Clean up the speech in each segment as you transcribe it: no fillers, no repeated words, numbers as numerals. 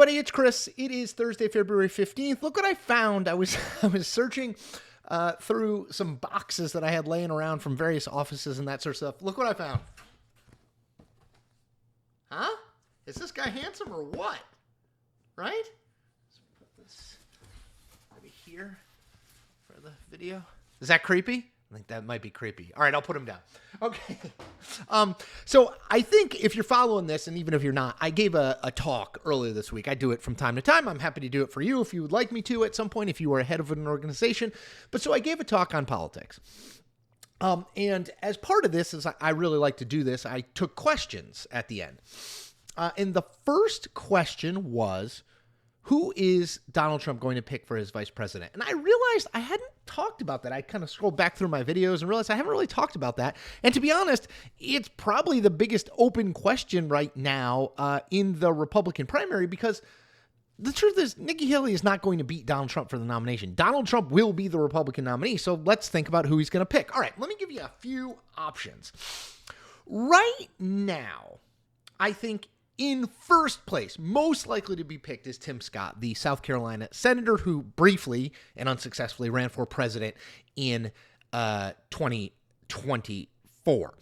Everybody, it's Chris. It is Thursday, February 15th. Look what I found. I was searching through some boxes that I had laying around from various offices and that sort of stuff. Look what I found. Huh? Is this guy handsome or what? Right? Let's put this maybe here for the video. Is that creepy? I think that might be creepy. All right, I'll put him down. Okay. So I think if you're following this, and even if you're not, I gave a talk earlier this week. I do it from time to time. I'm happy to do it for you if you would like me to at some point, if you were head of an organization. But so I gave a talk on politics. And as part of this, as I really like to do this, I took questions at the end. And the first question was, who is Donald Trump going to pick for his vice president? And I realized I hadn't talked about that. I kind of scrolled back through my videos and realized I haven't really talked about that. And to be honest, it's probably the biggest open question right now in the Republican primary, because the truth is Nikki Haley is not going to beat Donald Trump for the nomination. Donald Trump will be the Republican nominee. So let's think about who he's going to pick. All right, let me give you a few options. Right now, I think in first place, most likely to be picked is Tim Scott, the South Carolina senator who briefly and unsuccessfully ran for president in 2024.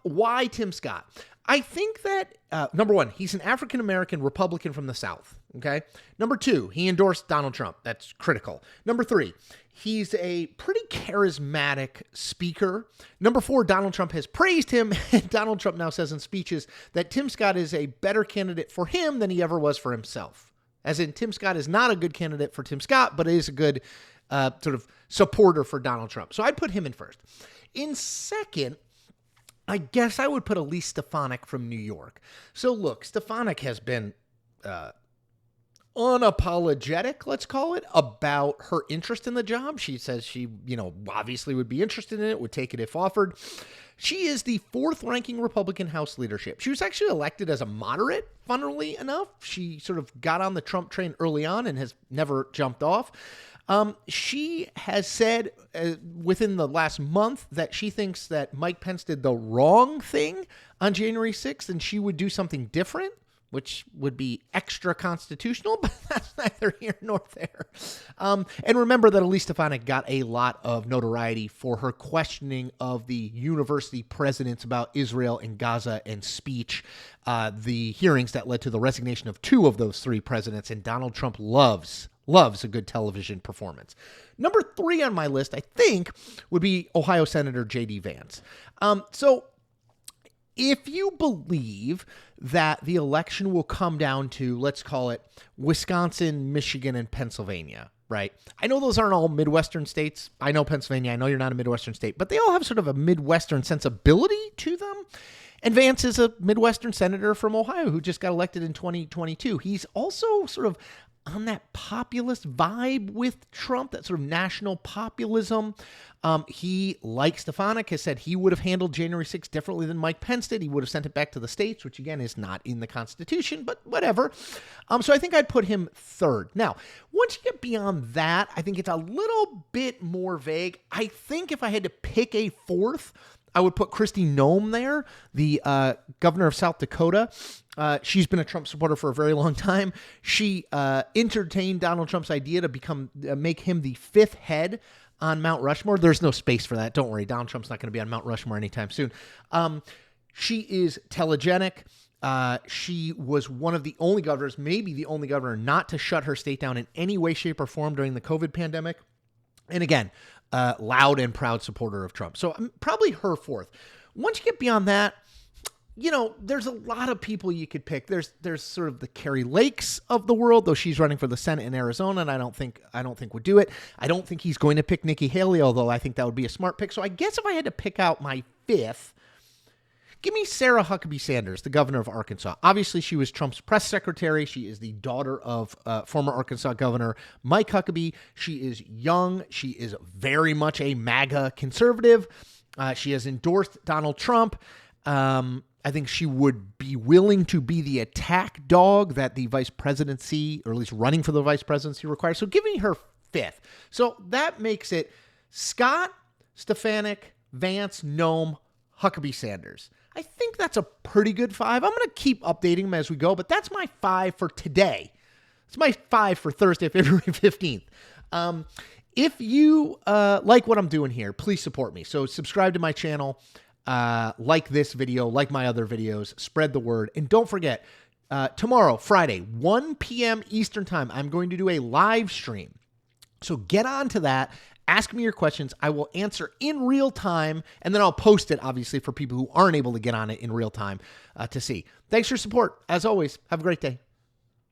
Why Tim Scott? I think that, number one, he's an African-American Republican from the South, okay? Number two, he endorsed Donald Trump. That's critical. Number three, he's a pretty charismatic speaker. Number four, Donald Trump has praised him, and Donald Trump now says in speeches that Tim Scott is a better candidate for him than he ever was for himself. As in, Tim Scott is not a good candidate for Tim Scott, but is a good sort of supporter for Donald Trump. So I'd put him in first. In second, I guess I would put Elise Stefanik from New York. So look, Stefanik has been unapologetic, let's call it, about her interest in the job. She says she, obviously would be interested in it, would take it if offered. She is the fourth-ranking Republican House leadership. She was actually elected as a moderate, funnily enough. She sort of got on the Trump train early on and has never jumped off. She has said within the last month that she thinks that Mike Pence did the wrong thing on January 6th and she would do something different, which would be extra constitutional, but that's neither here nor there. And remember that Elise Stefanik got a lot of notoriety for her questioning of the university presidents about Israel and Gaza and speech, the hearings that led to the resignation of two of those three presidents, and Donald Trump loves a good television performance. Number three on my list, I think, would be Ohio Senator J.D. Vance. So if you believe that the election will come down to, let's call it, Wisconsin, Michigan, and Pennsylvania, right? I know those aren't all Midwestern states. I know Pennsylvania. I know you're not a Midwestern state, but they all have sort of a Midwestern sensibility to them. And Vance is a Midwestern senator from Ohio who just got elected in 2022. He's also sort of on that populist vibe with Trump, that sort of national populism. He, like Stefanik, has said he would have handled January 6th differently than Mike Pence did. He would have sent it back to the states, which again is not in the Constitution, but whatever. So I think I'd put him third. Now, once you get beyond that, I think it's a little bit more vague. I think if I had to pick a fourth, I would put Kristi Noem there, the governor of South Dakota. She's been a Trump supporter for a very long time. She entertained Donald Trump's idea to make him the fifth head on Mount Rushmore. There's no space for that. Don't worry. Donald Trump's not going to be on Mount Rushmore anytime soon. She is telegenic. She was one of the only governors, maybe the only governor, not to shut her state down in any way, shape, or form during the COVID pandemic. And again, loud and proud supporter of Trump. So probably her fourth. Once you get beyond that, there's a lot of people you could pick. There's sort of the Carrie Lakes of the world, though she's running for the Senate in Arizona, and I don't think would do it. I don't think he's going to pick Nikki Haley, although I think that would be a smart pick. So I guess if I had to pick out my fifth, give me Sarah Huckabee Sanders, the governor of Arkansas. Obviously, she was Trump's press secretary. She is the daughter of former Arkansas Governor Mike Huckabee. She is young. She is very much a MAGA conservative. She has endorsed Donald Trump. I think she would be willing to be the attack dog that the vice presidency, or at least running for the vice presidency, requires. So give me her fifth. So that makes it Scott, Stefanik, Vance, Noem, Huckabee Sanders. I think think that's a pretty good 5. I'm going to keep updating them as we go, but that's my 5 for today. It's my 5 for Thursday, February 15th. If you like what I'm doing here, please support me. So subscribe to my channel, like this video, like my other videos, spread the word. And don't forget, tomorrow, Friday, 1 p.m. Eastern time, I'm going to do a live stream. So get on to that. Ask me your questions. I will answer in real time, and then I'll post it, obviously, for people who aren't able to get on it in real time to see. Thanks for your support. As always, have a great day.